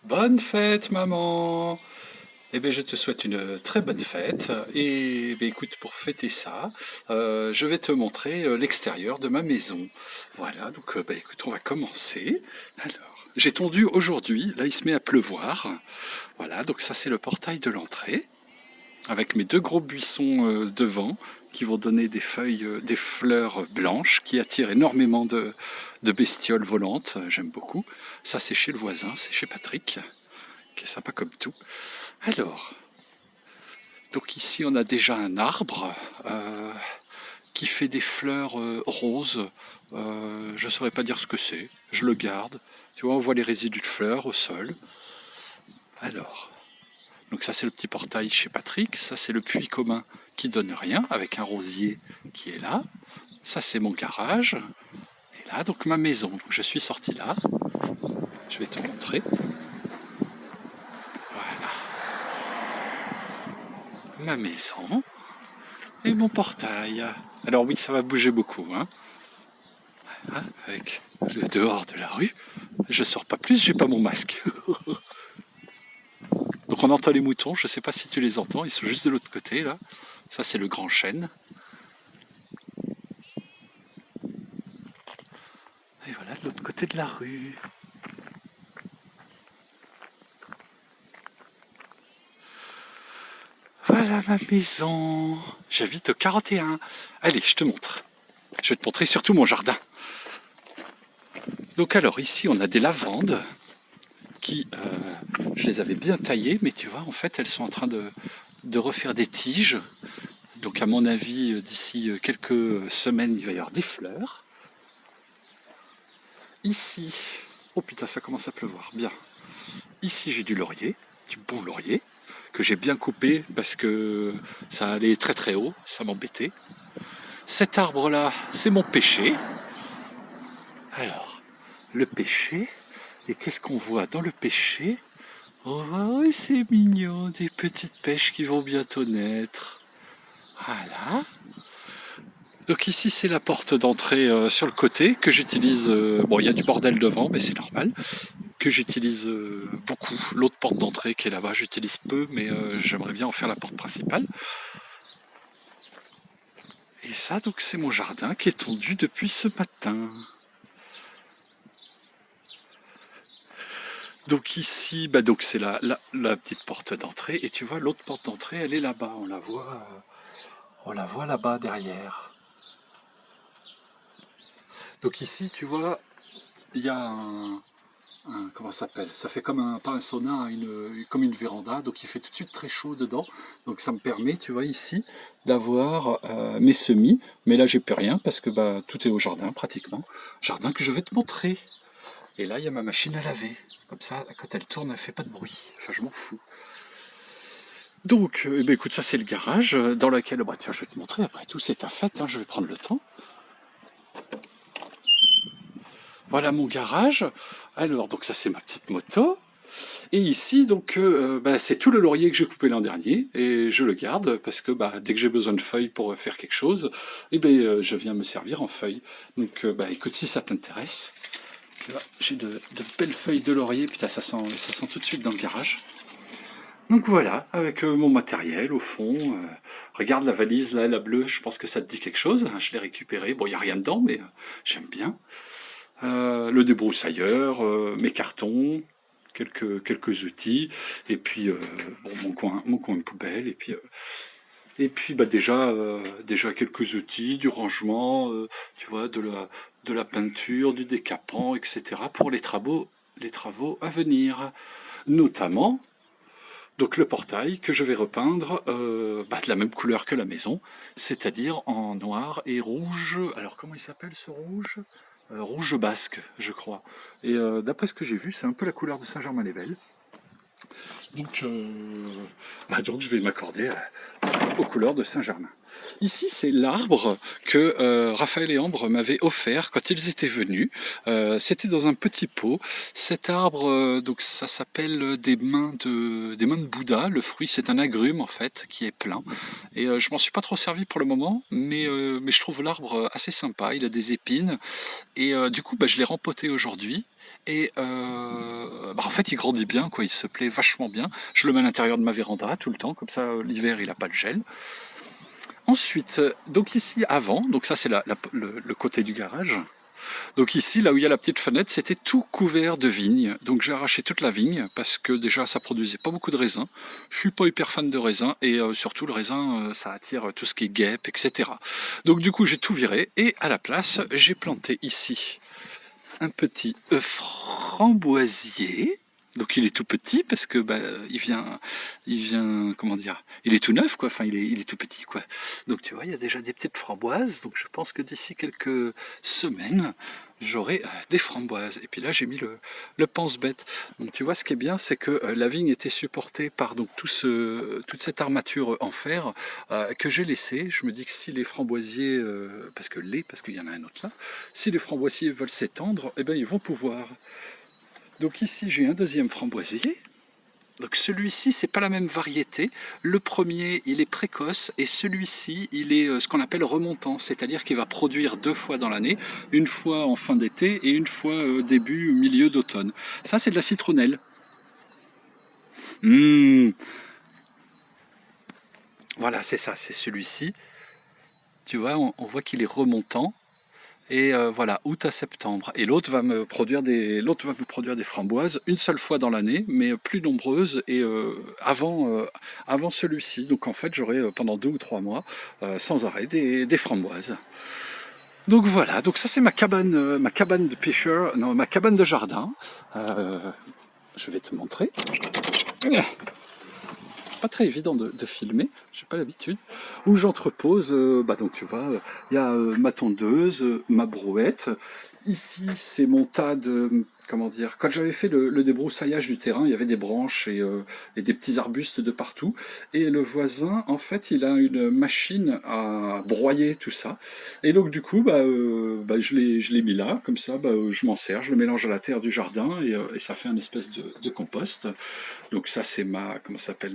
Bonne fête, maman! Eh bien, je te souhaite une très bonne fête. Et ben, écoute, pour fêter ça, je vais te montrer l'extérieur de ma maison. Voilà, donc ben, écoute, on va commencer. Alors, j'ai tondu aujourd'hui, là il se met à pleuvoir. Voilà, donc ça c'est le portail de l'entrée, avec mes deux gros buissons devant, qui vont donner des feuilles, des fleurs blanches, qui attirent énormément de bestioles volantes. J'aime beaucoup. Ça c'est chez le voisin, c'est chez Patrick, qui est sympa comme tout. Alors, donc ici on a déjà un arbre qui fait des fleurs roses. Je ne saurais pas dire ce que c'est, je le garde. Tu vois, on voit les résidus de fleurs au sol. Alors, donc ça c'est le petit portail chez Patrick, ça c'est le puits commun qui donne rien, avec un rosier qui est là. Ça c'est mon garage. Et là, donc ma maison. Donc je suis sorti là. Je vais te montrer. Voilà, ma maison et mon portail. Alors oui, ça va bouger beaucoup, hein. Avec le dehors de la rue. Je sors pas plus, j'ai pas mon masque. Donc on entend les moutons, je sais pas si tu les entends, ils sont juste de l'autre côté là. Ça c'est le grand chêne. Et voilà de l'autre côté de la rue. Voilà ma maison. J'habite au 41. Allez, je te montre. Je vais te montrer surtout mon jardin. Donc alors ici on a des lavandes qui, je les avais bien taillées, mais tu vois en fait elles sont en train de refaire des tiges. Donc à mon avis d'ici quelques semaines il va y avoir des fleurs. Ici, oh putain ça commence à pleuvoir, bien. Ici j'ai du laurier, du bon laurier, que j'ai bien coupé parce que ça allait très très haut, ça m'embêtait. Cet arbre là, c'est mon pêcher. Alors, le pêcher, et qu'est-ce qu'on voit dans le pêcher? Oh, c'est mignon, des petites pêches qui vont bientôt naître. Voilà. Donc ici c'est la porte d'entrée sur le côté que j'utilise, bon il y a du bordel devant mais c'est normal, que j'utilise beaucoup. L'autre porte d'entrée qui est là-bas j'utilise peu mais j'aimerais bien en faire la porte principale. Et ça donc c'est mon jardin qui est tondu depuis ce matin. Donc ici, bah donc c'est la petite porte d'entrée et tu vois l'autre porte d'entrée elle est là-bas, on la voit là-bas derrière. Donc ici tu vois il y a comment ça s'appelle? Ça fait comme un, pas un sauna, comme une véranda, donc il fait tout de suite très chaud dedans. Donc ça me permet, tu vois, ici, d'avoir mes semis. Mais là, j'ai plus rien parce que bah, tout est au jardin, pratiquement. Jardin que je vais te montrer. Et là, il y a ma machine à laver. Comme ça, quand elle tourne, elle fait pas de bruit. Enfin, je m'en fous. Donc, eh ben, écoute, ça c'est le garage dans lequel, bah, tiens, je vais te montrer. Après tout, c'est ta fête, hein, je vais prendre le temps. Voilà mon garage. Alors, donc ça c'est ma petite moto. Et ici, donc, bah, c'est tout le laurier que j'ai coupé l'an dernier, et je le garde, parce que bah, dès que j'ai besoin de feuilles pour faire quelque chose, eh ben, je viens me servir en feuilles. Donc, bah, écoute, si ça t'intéresse, j'ai de belles feuilles de laurier, putain, ça sent tout de suite dans le garage. Donc voilà, avec mon matériel au fond. Regarde la valise, là, la bleue, je pense que ça te dit quelque chose. Hein, je l'ai récupérée, bon, il n'y a rien dedans, mais j'aime bien. Le débroussailleur, mes cartons, quelques outils, et puis bon, mon coin de poubelle, et puis bah déjà quelques outils, du rangement, tu vois, de la peinture, du décapant, etc. pour les travaux à venir. Notamment, donc le portail que je vais repeindre bah, de la même couleur que la maison, c'est-à-dire en noir et rouge. Alors comment il s'appelle ce rouge? Rouge basque, je crois. Et d'après ce que j'ai vu, c'est un peu la couleur de Saint-Germain-les-Belles. Donc, donc je vais m'accorder aux couleurs de Saint-Germain. Ici, c'est l'arbre que Raphaël et Ambre m'avaient offert quand ils étaient venus. C'était dans un petit pot. Cet arbre, donc ça s'appelle des mains de Bouddha. Le fruit, c'est un agrume en fait qui est plein. Et je m'en suis pas trop servi pour le moment, mais je trouve l'arbre assez sympa. Il a des épines et du coup, bah, je l'ai rempoté aujourd'hui. Et en fait, il grandit bien, quoi. Il se plaît vachement bien. Je le mets à l'intérieur de ma véranda tout le temps, comme ça, l'hiver, il n'a pas de gel. Ensuite, donc ici, avant, donc ça, c'est le côté du garage. Donc ici, là où il y a la petite fenêtre, c'était tout couvert de vignes. Donc j'ai arraché toute la vigne parce que déjà ça produisait pas beaucoup de raisins. Je suis pas hyper fan de raisins et surtout le raisin, ça attire tout ce qui est guêpe, etc. Donc du coup j'ai tout viré et à la place j'ai planté ici un petit framboisier. Donc il est tout petit parce que comment dire, il est tout neuf quoi. Enfin il est tout petit quoi. Donc tu vois, il y a déjà des petites framboises. Donc je pense que d'ici quelques semaines, j'aurai des framboises. Et puis là j'ai mis le pense-bête. Donc tu vois, ce qui est bien, c'est que la vigne était supportée par donc toute cette armature en fer que j'ai laissée. Je me dis que si les framboisiers, parce qu'il y en a un autre là, si les framboisiers veulent s'étendre, eh ben ils vont pouvoir. Donc ici j'ai un deuxième framboisier. Donc celui-ci, c'est pas la même variété. Le premier, il est précoce et celui-ci, il est ce qu'on appelle remontant, c'est-à-dire qu'il va produire 2 fois dans l'année, une fois en fin d'été et une fois début ou milieu d'automne. Ça, c'est de la citronnelle. Mmh. Voilà, c'est ça, c'est celui-ci. Tu vois, on voit qu'il est remontant. Et voilà, août à septembre. Et l'autre va me produire des framboises une seule fois dans l'année, mais plus nombreuses et avant celui-ci. Donc en fait, j'aurai pendant 2 ou 3 mois sans arrêt des framboises. Donc voilà, donc ça c'est ma cabane de pêcheur, non, ma cabane de jardin. Euh, je vais te montrer. Pas très évident de filmer, j'ai pas l'habitude, où j'entrepose, donc tu vois, il y a ma tondeuse, ma brouette, ici c'est mon tas de, comment dire, quand j'avais fait le débroussaillage du terrain, il y avait des branches et des petits arbustes de partout, et le voisin, en fait, il a une machine à broyer tout ça, et donc du coup, je l'ai mis là, comme ça, je m'en sers, je le mélange à la terre du jardin, et ça fait une espèce de compost. Donc ça c'est comment ça s'appelle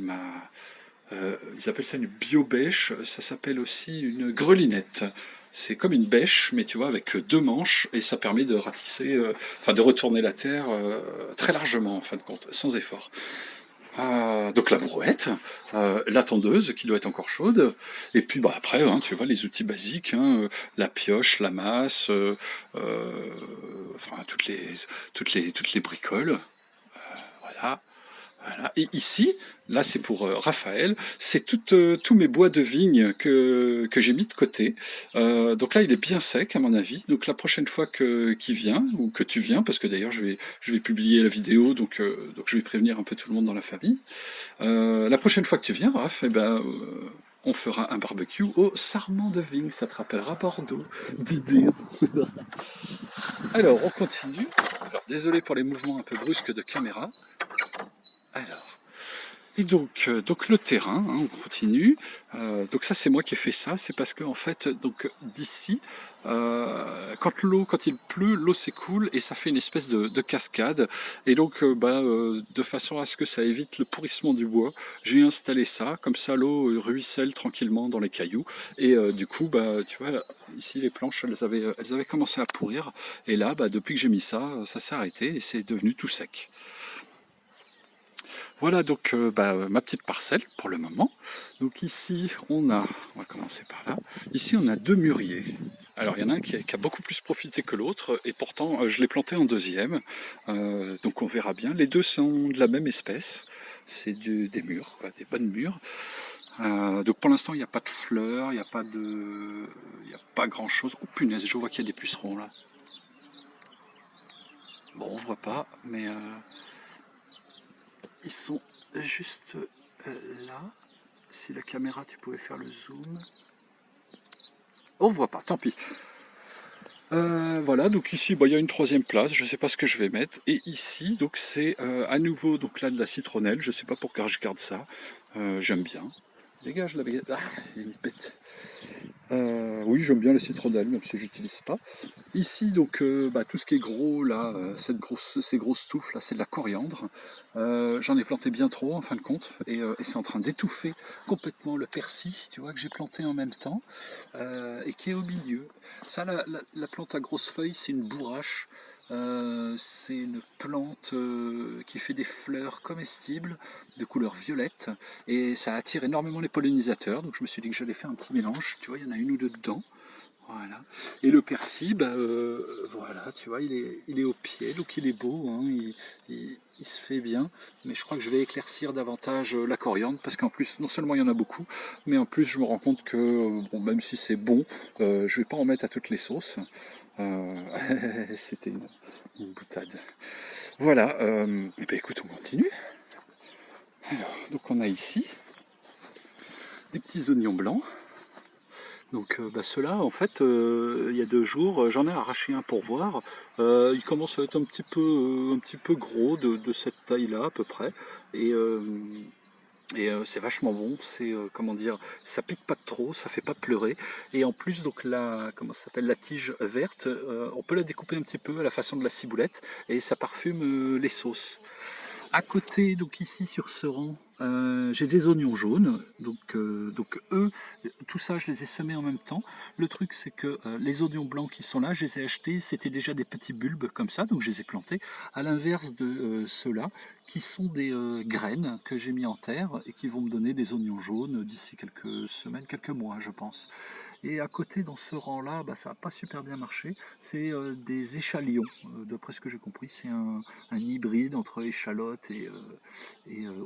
ils appellent ça une biobêche, ça s'appelle aussi une grelinette. C'est comme une bêche, mais tu vois, avec 2 manches, et ça permet de ratisser, de retourner la terre très largement, en fin de compte, sans effort. Donc la brouette, la tondeuse qui doit être encore chaude, et puis après, hein, tu vois, les outils basiques, hein, la pioche, la masse, toutes les bricoles, voilà. Voilà. Et ici, là c'est pour Raphaël, c'est tous mes bois de vigne que j'ai mis de côté. Donc là il est bien sec à mon avis. Donc la prochaine fois qu'il vient, ou que tu viens, parce que d'ailleurs je vais publier la vidéo, donc je vais prévenir un peu tout le monde dans la famille. La prochaine fois que tu viens, Raph, on fera un barbecue au sarment de vigne. Ça te rappellera Bordeaux. D'idées. Alors on continue. Alors désolé pour les mouvements un peu brusques de caméra. Alors. Et donc le terrain, hein, on continue. Donc ça c'est moi qui ai fait ça, c'est parce que en fait donc d'ici, quand il pleut, l'eau s'écoule et ça fait une espèce de cascade. Et donc de façon à ce que ça évite le pourrissement du bois, j'ai installé ça, comme ça l'eau ruisselle tranquillement dans les cailloux. Et du coup tu vois ici les planches elles avaient commencé à pourrir. Et là depuis que j'ai mis ça, ça s'est arrêté et c'est devenu tout sec. Voilà donc ma petite parcelle pour le moment. Donc ici on va commencer par là, ici on a 2 mûriers. Alors il y en a un qui a beaucoup plus profité que l'autre et pourtant je l'ai planté en deuxième. Donc on verra bien, les deux sont de la même espèce, c'est des mûres, quoi, des bonnes mûres. Donc pour l'instant il n'y a pas de fleurs, il n'y a pas grand chose. Oh punaise, je vois qu'il y a des pucerons là. Bon on voit pas mais ils sont juste là. Si la caméra, tu pouvais faire le zoom. On voit pas, tant pis. Voilà, donc ici, il y a une troisième place. Je ne sais pas ce que je vais mettre. Et ici, donc c'est à nouveau donc là de la citronnelle. Je ne sais pas pourquoi je garde ça. J'aime bien. Dégage la baguette. Ah, il y a une bête. Oui, j'aime bien les citronnelles, même si j'utilise pas. Ici, donc, tout ce qui est gros, là, ces grosses touffes, là, c'est de la coriandre. J'en ai planté bien trop, en fin de compte, et c'est en train d'étouffer complètement le persil, tu vois, que j'ai planté en même temps, et qui est au milieu. Ça, la plante à grosses feuilles, c'est une bourrache. C'est une plante qui fait des fleurs comestibles de couleur violette et ça attire énormément les pollinisateurs. Donc je me suis dit que j'allais faire un petit mélange. Tu vois, il y en a une ou deux dedans. Voilà. Et le persil, voilà, tu vois, il est au pied, donc il est beau, hein, il se fait bien. Mais je crois que je vais éclaircir davantage la coriandre, parce qu'en plus, non seulement il y en a beaucoup, mais en plus je me rends compte que, bon, même si c'est bon, je vais pas en mettre à toutes les sauces. Euh, C'était une boutade. Voilà, et ben écoute, on continue. Alors, donc on a ici des petits oignons blancs. Donc ceux-là, en fait, il y a 2 jours, j'en ai arraché un pour voir. Il commence à être un petit peu gros, de cette taille-là à peu près. Et, euh, c'est vachement bon, c'est comment dire, ça pique pas trop, ça fait pas pleurer. Et en plus, donc comment ça s'appelle, la tige verte, on peut la découper un petit peu à la façon de la ciboulette et ça parfume les sauces. À côté, donc ici sur ce rang, j'ai des oignons jaunes. Donc eux, tout ça, je les ai semés en même temps. Le truc, c'est que les oignons blancs qui sont là, je les ai achetés, c'était déjà des petits bulbes comme ça, donc je les ai plantés. À l'inverse de ceux-là, qui sont des graines que j'ai mis en terre et qui vont me donner des oignons jaunes d'ici quelques semaines, quelques mois, je pense. Et à côté, dans ce rang-là, ça n'a pas super bien marché. C'est des échalions, d'après ce que j'ai compris. C'est un hybride entre échalote et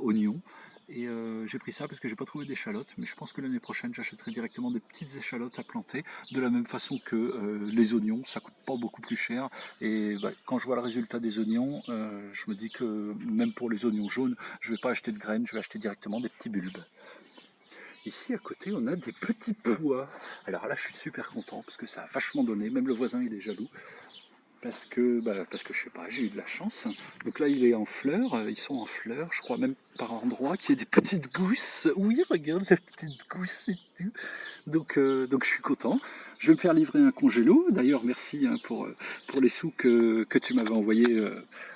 oignon. Et j'ai pris ça parce que j'ai pas trouvé d'échalotes, mais je pense que l'année prochaine j'achèterai directement des petites échalotes à planter, de la même façon que les oignons, ça coûte pas beaucoup plus cher. Et quand je vois le résultat des oignons, je me dis que même pour les oignons jaunes, je vais pas acheter de graines, je vais acheter directement des petits bulbes. Ici à côté, on a des petits pois. Alors là, je suis super content parce que ça a vachement donné. Même le voisin, il est jaloux. Parce que je sais pas, j'ai eu de la chance. Donc là, il est en fleurs, ils sont en fleurs, je crois même par endroits qu'il y a des petites gousses. Oui, regarde la petite gousse et tout. Donc je suis content. Je vais me faire livrer un congélo. D'ailleurs, merci hein, pour les sous que tu m'avais envoyés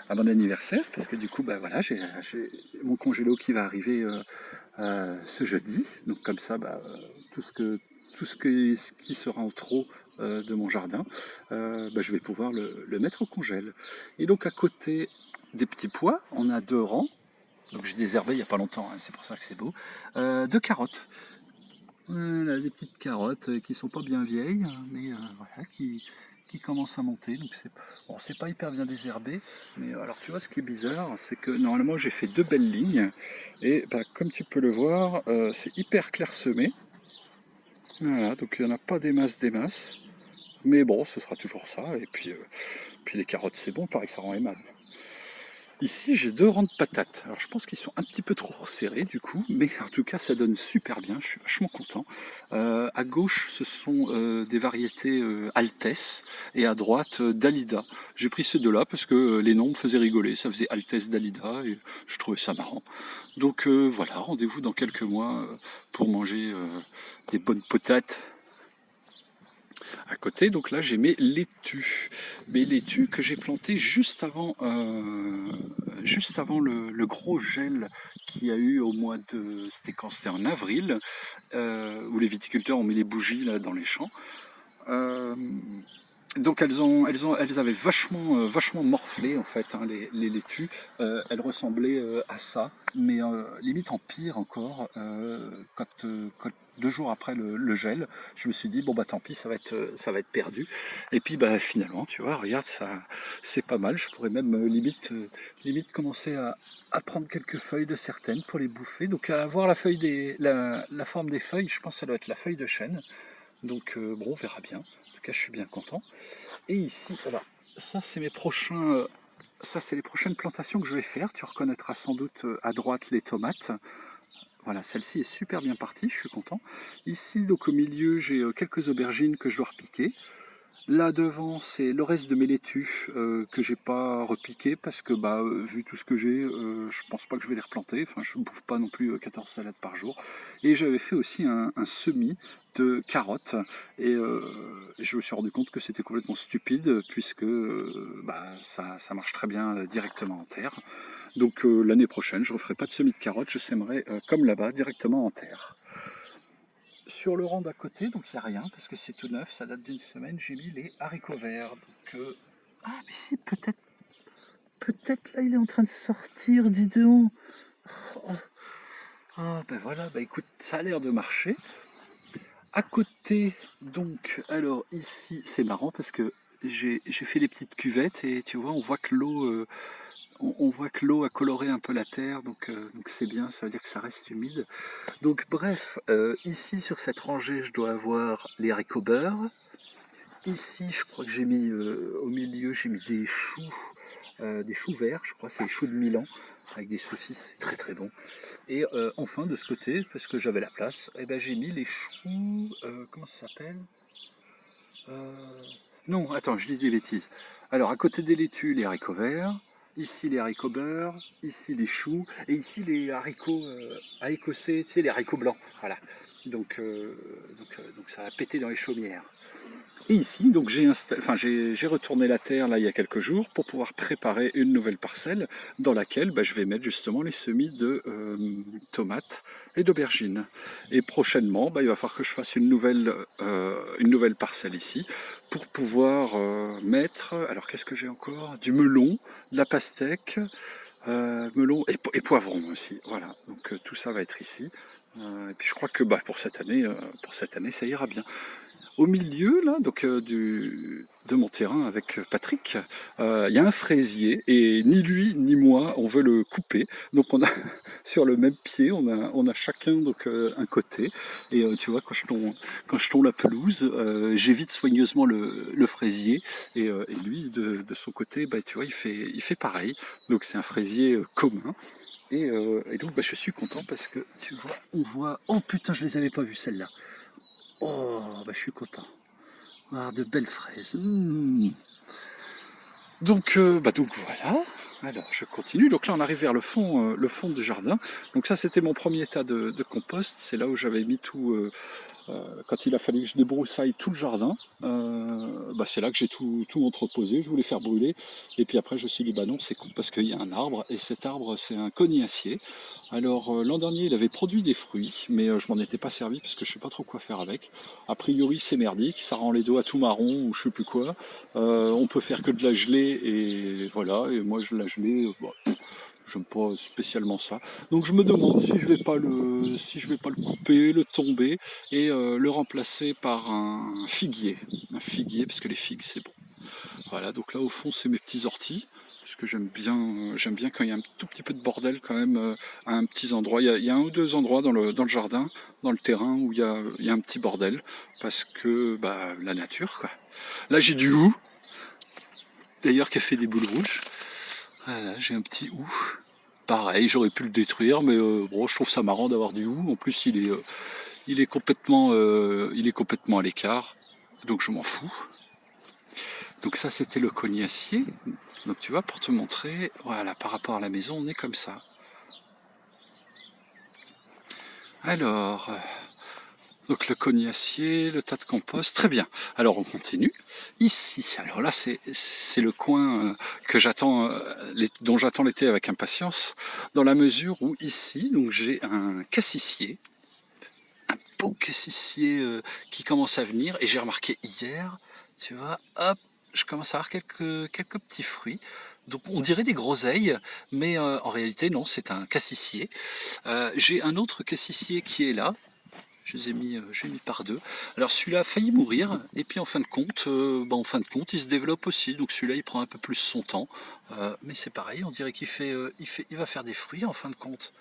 à mon anniversaire. Parce que du coup, voilà, j'ai mon congélo qui va arriver ce jeudi. Donc comme ça, tout ce que ce qui sera en trop de mon jardin, je vais pouvoir le mettre au congèle. Et donc à côté des petits pois, on a 2 rangs. Donc j'ai désherbé il n'y a pas longtemps, hein, c'est pour ça que c'est beau. 2 carottes. Voilà, des petites carottes qui sont pas bien vieilles, mais voilà, qui commencent à monter. Donc c'est pas hyper bien désherbé, mais alors tu vois ce qui est bizarre, c'est que normalement j'ai fait 2 belles lignes et comme tu peux le voir, c'est hyper clairsemé. Voilà, donc il n'y en a pas des masses, mais bon, ce sera toujours ça. Et puis les carottes c'est bon, pareil que ça rend aimable. Ici, j'ai 2 rangs de patates. Alors, je pense qu'ils sont un petit peu trop serrés du coup, mais en tout cas, ça donne super bien. Je suis vachement content. À gauche, ce sont des variétés Altesse et à droite, Dalida. J'ai pris ces deux-là parce que les noms me faisaient rigoler. Ça faisait Altesse Dalida et je trouvais ça marrant. Donc voilà, rendez-vous dans quelques mois pour manger des bonnes patates à côté. Donc là, j'ai mes laitues que j'ai plantées juste avant le gros gel qu'il y a eu au mois de, c'était quand? C'était en avril, où les viticulteurs ont mis les bougies là dans les champs. Euh, donc elles avaient vachement morflé en fait, hein, les laitues. Elles ressemblaient à ça, mais limite en pire encore. Quand 2 jours après le gel, je me suis dit bon tant pis, ça va être perdu. Et puis finalement, tu vois, regarde ça, c'est pas mal. Je pourrais même limite commencer à prendre quelques feuilles de certaines pour les bouffer. Donc à voir la forme des feuilles, je pense que ça doit être la feuille de chêne. Donc bon, on verra bien. En tout cas, je suis bien content. Et ici, alors, ça c'est ça c'est les prochaines plantations que je vais faire. Tu reconnaîtras sans doute à droite les tomates. Voilà, celle-ci est super bien partie, je suis content. Ici, donc au milieu, j'ai quelques aubergines que je dois repiquer. Là devant, c'est le reste de mes laitues que j'ai pas repiqué parce que vu tout ce que j'ai, je pense pas que je vais les replanter. Enfin, je ne bouffe pas non plus 14 salades par jour. Et j'avais fait aussi un semis de carottes et je me suis rendu compte que c'était complètement stupide puisque ça marche très bien directement en terre. Donc l'année prochaine, je ne referai pas de semis de carottes, je sèmerai comme là-bas directement en terre. Sur le rang d'à côté, donc il n'y a rien, parce que c'est tout neuf, ça date d'une semaine, j'ai mis les haricots verts. Donc Ah, mais si, peut-être là, il est en train de sortir, dis donc. Oh. Ah, ben voilà, bah écoute, ça a l'air de marcher. À côté, donc, alors ici, c'est marrant parce que j'ai fait des petites cuvettes et tu vois, on voit que l'eau a coloré un peu la terre, donc c'est bien, ça veut dire que ça reste humide. Donc bref, ici sur cette rangée, je dois avoir les haricots beurre. Ici, je crois que j'ai mis au milieu, j'ai mis des choux verts, je crois, c'est les choux de Milan avec des saucisses, c'est très très bon. Et enfin de ce côté, parce que j'avais la place, eh ben, j'ai mis les choux, comment ça s'appelle? Euh, Non, attends, je dis des bêtises. Alors, à côté des laitues, les haricots verts, ici les haricots beurre, ici les choux, et ici les haricots à écossais, tu sais, les haricots blancs. Voilà. Donc ça a pété dans les chaumières. Et ici, donc j'ai retourné la terre là il y a quelques jours pour pouvoir préparer une nouvelle parcelle dans laquelle bah, je vais mettre justement les semis de tomates et d'aubergines. Et prochainement, bah, il va falloir que je fasse une nouvelle parcelle ici pour pouvoir mettre, alors qu'est-ce que j'ai encore? Du melon, de la pastèque, melon et poivron aussi. Voilà, donc tout ça va être ici. Et puis je crois que bah, pour cette année, ça ira bien. Au milieu là, de mon terrain avec Patrick, il y a un fraisier et ni lui ni moi on veut le couper. Donc on a sur le même pied, on a chacun donc un côté. Et tu vois quand je tonds la pelouse, j'évite soigneusement le fraisier et lui de son côté, bah tu vois il fait pareil. Donc c'est un fraisier commun. Et donc bah, je suis content parce que tu vois, on voit. Oh putain, je les avais pas vues celles-là. Oh, bah, je suis content. Ah, de belles fraises. Donc voilà. Alors je continue. Donc là on arrive vers le fond du jardin. Donc ça c'était mon premier tas de compost. C'est là où j'avais mis tout. Quand il a fallu que je débroussaille tout le jardin, bah c'est là que j'ai tout entreposé. Je voulais faire brûler. Et puis après je me suis dit bah non c'est con parce qu'il y a un arbre et cet arbre c'est un cognacier. Alors l'an dernier il avait produit des fruits, mais je m'en étais pas servi parce que je sais pas trop quoi faire avec. A priori c'est merdique, ça rend les dos à tout marron ou je sais plus quoi. On peut faire que de la gelée et voilà. Et moi je la gelée, bah, j'aime pas spécialement ça. Donc je me demande si je vais pas le couper, le tomber et le remplacer par un figuier parce que les figues c'est bon. Voilà, donc là au fond c'est mes petits orties parce que j'aime bien quand il y a un tout petit peu de bordel quand même à un petit endroit. Il y a un ou deux endroits dans le jardin, dans le terrain où il y a un petit bordel parce que bah la nature quoi. Là j'ai du hou, d'ailleurs qui a fait des boules rouges. Voilà, j'ai un petit hou. Pareil, j'aurais pu le détruire, mais bon, je trouve ça marrant d'avoir du hou. En plus, il est complètement à l'écart, donc je m'en fous. Donc ça, c'était le cognacier. Donc tu vois, pour te montrer, voilà, par rapport à la maison, on est comme ça. Alors, donc le cognacier, le tas de compost, très bien. Alors on continue. Ici, alors là c'est le coin dont j'attends l'été avec impatience, dans la mesure où ici donc j'ai un cassissier, un beau cassissier qui commence à venir et j'ai remarqué hier, tu vois, hop, je commence à avoir quelques petits fruits. Donc on dirait des groseilles, mais en réalité non, c'est un cassissier. J'ai un autre cassissier qui est là, j'ai mis par deux. Alors celui-là a failli mourir, et puis en fin de compte, il se développe aussi. Donc celui-là, il prend un peu plus son temps, mais c'est pareil. On dirait il va faire des fruits en fin de compte.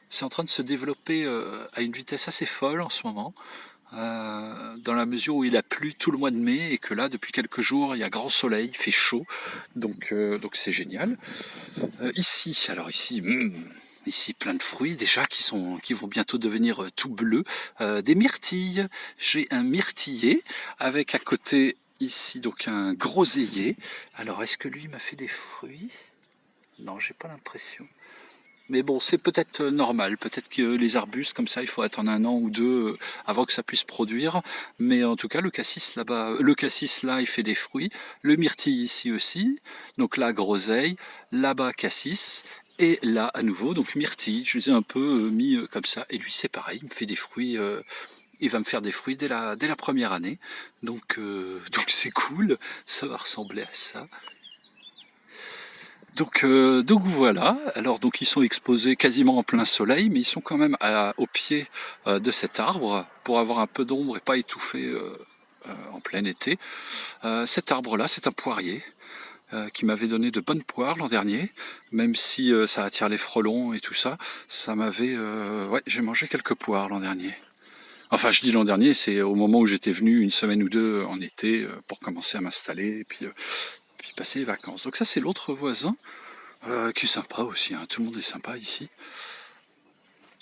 C'est en train de se développer à une vitesse assez folle en ce moment, dans la mesure où il a plu tout le mois de mai et que là, depuis quelques jours, il y a grand soleil, il fait chaud, donc c'est génial. Ici, plein de fruits déjà qui vont bientôt devenir tout bleus. Des myrtilles. J'ai un myrtillier avec à côté ici donc un groseillier. Alors est-ce que lui m'a fait des fruits? Non, j'ai pas l'impression. Mais bon, c'est peut-être normal. Peut-être que les arbustes comme ça, il faut attendre un an ou deux avant que ça puisse produire. Mais en tout cas, le cassis là-bas, le cassis là, il fait des fruits. Le myrtille ici aussi. Donc là, groseille. Là-bas, cassis. Et là, à nouveau, donc myrtille. Je les ai un peu mis comme ça. Et lui, c'est pareil. Il me fait des fruits. Il va me faire des fruits dès la première année. Donc c'est cool. Ça va ressembler à ça. Donc voilà, alors donc ils sont exposés quasiment en plein soleil, mais ils sont quand même au pied de cet arbre pour avoir un peu d'ombre et pas étouffer en plein été. Cet arbre-là, c'est un poirier qui m'avait donné de bonnes poires l'an dernier, même si ça attire les frelons et tout ça. Ça m'avait, ouais, j'ai mangé quelques poires l'an dernier. Enfin, je dis l'an dernier, c'est au moment où j'étais venu une semaine ou deux en été pour commencer à m'installer et puis passer les vacances. Donc ça, c'est l'autre voisin. Qui est sympa aussi, hein. Tout le monde est sympa ici.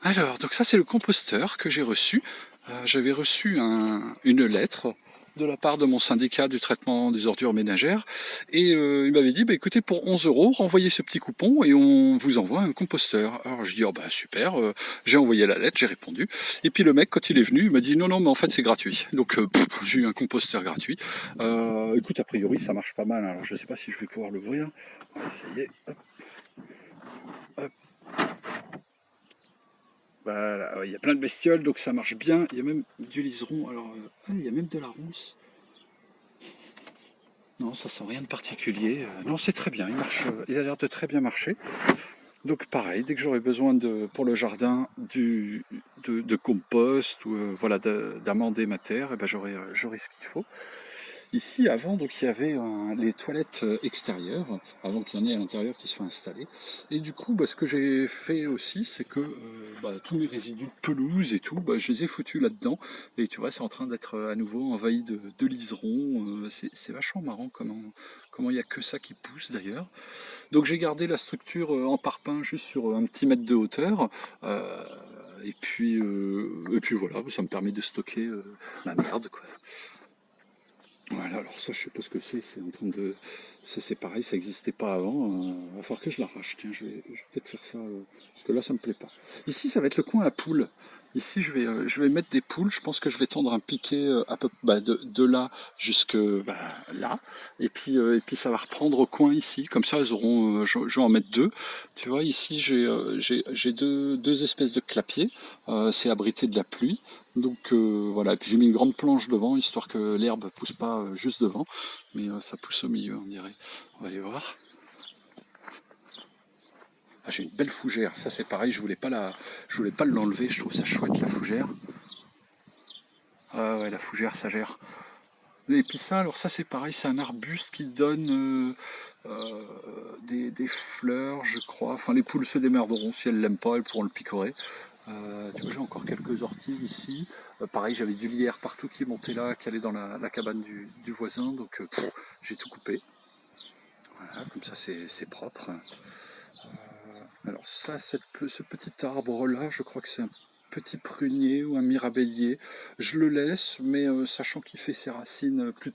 Alors, donc ça c'est le composteur que j'ai reçu. J'avais reçu une lettre de la part de mon syndicat du traitement des ordures ménagères et il m'avait dit, bah, écoutez, pour 11 euros, renvoyez ce petit coupon et on vous envoie un composteur. Alors je dis, oh, bah super, j'ai envoyé la lettre, j'ai répondu. Et puis le mec, quand il est venu, il m'a dit, non, non, mais en fait c'est gratuit. Donc j'ai eu un composteur gratuit. Écoute, a priori ça marche pas mal, alors je sais pas si je vais pouvoir l'ouvrir. On va essayer. Hop. Hop. Voilà, il y a plein de bestioles, donc ça marche bien. Il y a même du liseron, alors il y a même de la ronce. Non, ça sent rien de particulier. Non, c'est très bien, il marche, il a l'air de très bien marcher. Donc pareil, dès que j'aurai besoin pour le jardin de compost ou voilà, d'amender ma terre, et ben j'aurai ce qu'il faut. Ici, avant, donc il y avait les toilettes extérieures, avant qu'il y en ait à l'intérieur qui soient installées. Et du coup, bah, ce que j'ai fait aussi, c'est que bah, tous mes résidus de pelouse et tout, bah, je les ai foutus là-dedans. Et tu vois, c'est en train d'être à nouveau envahi de liserons. C'est vachement marrant comment il n'y a que ça qui pousse d'ailleurs. Donc j'ai gardé la structure en parpaing juste sur un petit mètre de hauteur. Et puis voilà, ça me permet de stocker la merde, quoi. Voilà, alors ça je sais pas ce que c'est en train de. C'est pareil, ça n'existait pas avant. Il va falloir que je l'arrache. Tiens, je vais peut-être faire ça. Parce que là ça me plaît pas. Ici ça va être le coin à poules. Ici je vais mettre des poules. Je pense que je vais tendre un piquet à peu, bah, de là jusque bah, là. Et puis ça va reprendre au coin ici. Comme ça elles auront. Je vais en mettre deux. Tu vois, ici j'ai deux espèces de clapiers. C'est abrité de la pluie. Donc voilà, et puis j'ai mis une grande planche devant, histoire que l'herbe pousse pas juste devant, mais ça pousse au milieu, on dirait. On va aller voir. Ah, j'ai une belle fougère, ça c'est pareil, je voulais pas l'enlever, je trouve ça chouette la fougère. Ah ouais, la fougère ça gère. Et puis ça, alors ça c'est pareil, c'est un arbuste qui donne des fleurs, je crois. Enfin, les poules se démerderont, si elles l'aiment pas, elles pourront le picorer. Tu vois, j'ai encore quelques orties ici. Pareil, j'avais du lierre partout qui montait là, qui allait dans la cabane du voisin, donc j'ai tout coupé. Voilà, comme ça c'est propre. Alors ça, ce petit arbre-là, je crois que c'est un petit prunier ou un mirabellier. Je le laisse, mais sachant qu'il fait ses racines plus